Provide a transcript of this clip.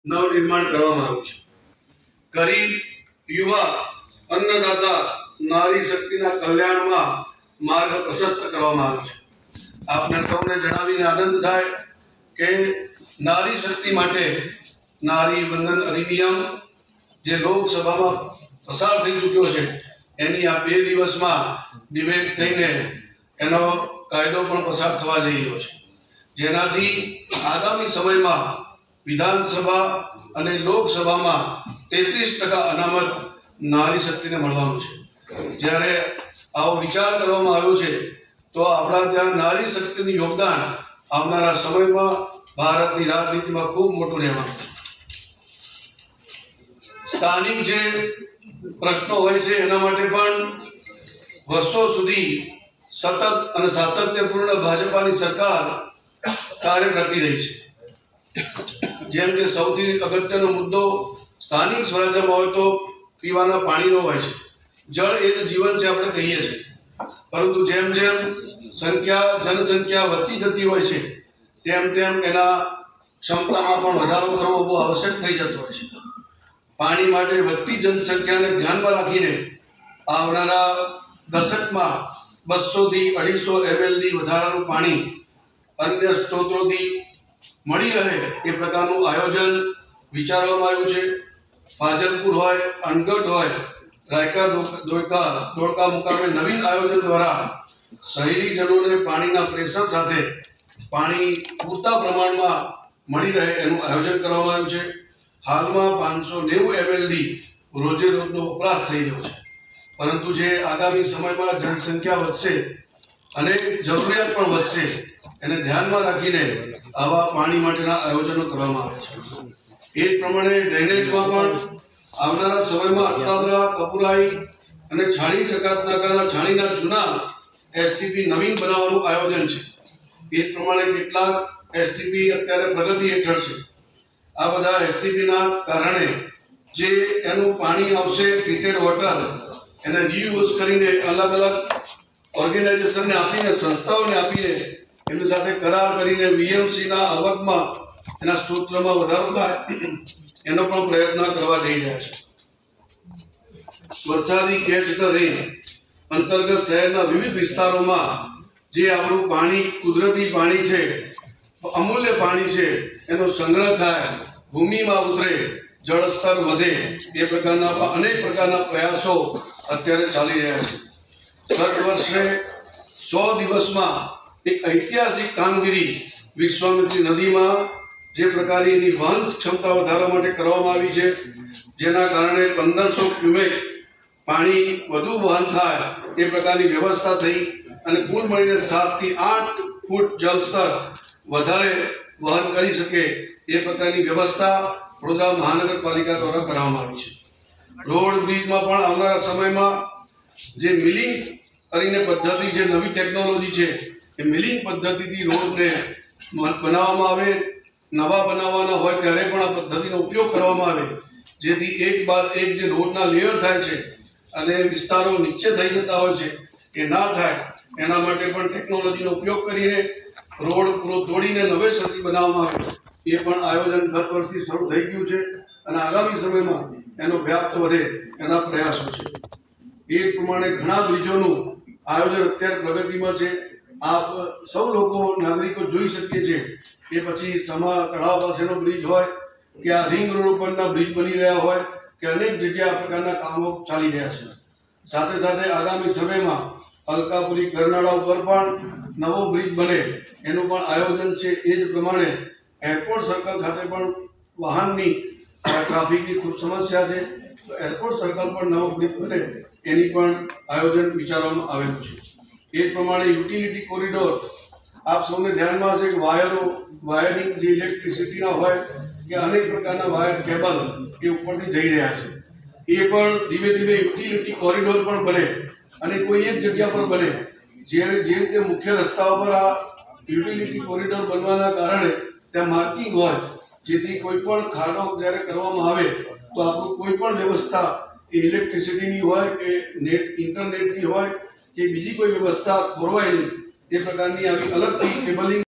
નવનિર્માણ કરવામાં આવ્યું છે. ગરીબ, યુવા, અન્નદાતા, નારી શક્તિના કલ્યાણમાં માર્ગ પ્રશસ્ત કરવામાં આવ્યો છે. આપને સૌને જણાવીને આનંદ થાય કે નારી શક્તિ માટે નારી વંદન અધિનિયમ જે લોકસભામાં પસાર થઈ ચૂક્યો છે, એની આ 2 દિવસમાં ડિબેટ થઈને એનો કાયદો પણ પસાર થવા જઈ રહ્યો છે, જેનાથી આગામી સમયમાં વિધાનસભા અને લોકસભામાં 33% અનામત નારી શક્તિને મળવાનું છે. જ્યારે આવો વિચાર કરવામાં આવ્યો છે તો આપણા ત્યાં નારી શક્તિનું યોગદાન આવનારા સમયમાં ભારતની રાજનીતિમાં ખૂબ મોટું રહેવાનું છે. સ્થાનિક જે પ્રશ્નો હોય છે એના માટે પણ વર્ષો સુધી સતત અને સાતત્યપૂર્ણ ભાજપાની સરકાર કાર્ય કરતી રહી છે. જેમ કે સૌથી અગત્યનો મુદ્દો સ્થાનિક સ્વરાજ્યમાં હોય તો પીવાના પાણીનો હોય છે. જળ એ જ જીવન છે આપણે કહીએ છીએ, પરંતુ જેમ જેમ જનસંખ્યા વધતી જતી હોય છે તેમ તેમ એના ક્ષમતામાં પણ વધારો કરવો બહુ આવશ્યક થઈ જતો હોય છે. પાણી માટે વધતી જનસંખ્યાને ધ્યાનમાં રાખીને આવનારા દશકમાં 200 થી 250 ml ની વધારાનું પાણી અન્ય સ્ત્રોતોથી મળી રહે એ પ્રકારનું આયોજન વિચારવામાં આવ્યું છે. ફાજલપુર હોય, અનગઢ હોય, રાયકા ધોળકા મુકામે નવીન આયોજન દ્વારા શહેરીજનોને પાણીના પ્રેશર સાથે પાણી પૂરતા પ્રમાણમાં મળી રહે એનું આયોજન કરવામાં આવ્યું છે. હાલમાં 590 ml રોજે રોજનો વપરાશ થઈ રહ્યો છે, પરંતુ જે આગામી સમયમાં જનસંખ્યા વધશે અને જરૂરિયાત પણ વધશે, એને ધ્યાનમાં રાખીને આવા પાણી માટેના આયોજનો કરવામાં આવે છે. એ જ પ્રમાણે ડ્રેનેજમાં પણ આવનારા સમયમાં અટલાદરા, કપુરાઈ અને છાણી ચકાતનાકાના છાણીના જૂના એસટીપી નવીન બનાવવાનું આયોજન છે. એ જ પ્રમાણે કેટલાક એસટીપી અત્યારે પ્રગતિ હેઠળ છે. આ બધા એસટીપીના કારણે જે એનું પાણી આવશે ટ્રીટેડ વોટર, એને રીયુઝ કરીને અલગ અલગ ઓર્ગેનાઇઝેશનને આપીને, સંસ્થાઓને આપીને એમની સાથે કરાર કરીને વીએમસીના આવકમાં એના સ્ત્રોતમાં વધારો થાય એનો પણ પ્રયત્ન કરવા જઈ રહ્યા છે. વરસાદી કેચ ધ રેન અંતર્ગત શહેરના વિવિધ વિસ્તારોમાં જે આપણું પાણી, કુદરતી પાણી છે, અમૂલ્ય પાણી છે, એનો સંગ્રહ થાય, ભૂમિમાં ઉતરે, જળસ્તર વધે, એ પ્રકારના અનેક પ્રકારના પ્રયાસો અત્યારે ચાલી રહ્યા છે. ગત વર્ષે 100 દિવસમાં એક ઐતિહાસિક કામગીરી વિશ્વામિત્રી નદીમાં જે પ્રકારે એની વહન ક્ષમતા વધારવા માટે કરવામાં આવી છે, જેના કારણે 1500 ક્યુમેક પાણી વધુ વહન થાય એ પ્રકારની વ્યવસ્થા થઈ અને કુલ મળીને 7 થી 8 ફૂટ જળસ્તર વધારે વહન કરી શકે એ પ્રકારની વ્યવસ્થા વડોદરા મહાનગરપાલિકા દ્વારા કરવામાં આવી છે. રોડ બ્રિજમાં પણ આવનારા સમયમાં જે મિલિંગ કરીને પદ્ધતિ, જે નવી ટેકનોલોજી છે, એ મિલિંગ પદ્ધતિથી રોડને બનાવવામાં આવે. નવા બનાવવાના હોય ત્યારે પણ આ પદ્ધતિનો ઉપયોગ કરવામાં આવે, જેથી એક બાદ એક જે રોડના લેયર થાય છે અને વિસ્તારો નીચે થઈ જતા હોય છે એ ના થાય, એના માટે પણ ટેકનોલોજીનો ઉપયોગ કરીને રોડ પૂરો તોડીને નવેસરથી બનાવવામાં આવે એ પણ આયોજન ગત વર્ષથી શરૂ થઈ ગયું છે અને આગામી સમયમાં એનો વ્યાપ વધે એના પ્રયાસો છે. એ પ્રમાણે ઘણા બ્રિજોનું આયોજન અત્યારે પ્રગતિમાં છે. આપ સૌ લોકો, નાગરિકો જોઈ શકીએ છીએ કે પછી સમા તળાવ પાસેનો બ્રિજ હોય કે આ રિંગ રોડ ઉપરના બ્રિજ બની રહ્યા હોય કે અનેક જગ્યા આ પ્રકારના કામો ચાલી રહ્યા છે. સાથે સાથે આગામી સમયમાં અલકાપુરી ગરનાળા ઉપર પણ નવો બ્રિજ બને એનું પણ આયોજન છે. એ જ પ્રમાણે એરપોર્ટ સર્કલ ખાતે પણ વાહનની ટ્રાફિકની ખૂબ સમસ્યા છે, તો એરપોર્ટ સર્કલ પર નવો બ્રિજ બને એની પણ આયોજન વિચારવામાં આવેલું છે. એ પ્રમાણે યુટિલિટી કોરિડોર, આપ સૌને ધ્યાનમાં હશે કે વાયરિંગ જે ઇલેક્ટ્રિસિટીના હોય કે અનેક પ્રકારના વાયર, કેબલ એ ઉપરથી જઈ રહ્યા છે, એ પણ ધીમે ધીમે યુટિલિટી કોરિડોર પણ બને અને કોઈ એક જગ્યા પર બને. જે રીતે મુખ્ય રસ્તાઓ પર આ યુટિલિટી કોરિડોર બનવાના કારણે ત્યાં માર્કિંગ હોય, જેથી કોઈ પણ ખાડો જ્યારે કરવામાં આવે તો આપણું કોઈ પણ વ્યવસ્થા એ ઇલેક્ટ્રિસિટીની હોય કે ઇન્ટરનેટની હોય કે બીજી કોઈ વ્યવસ્થા ખોરવાય નહીં, એ પ્રકારની આવી અલગથી કેબલિંગ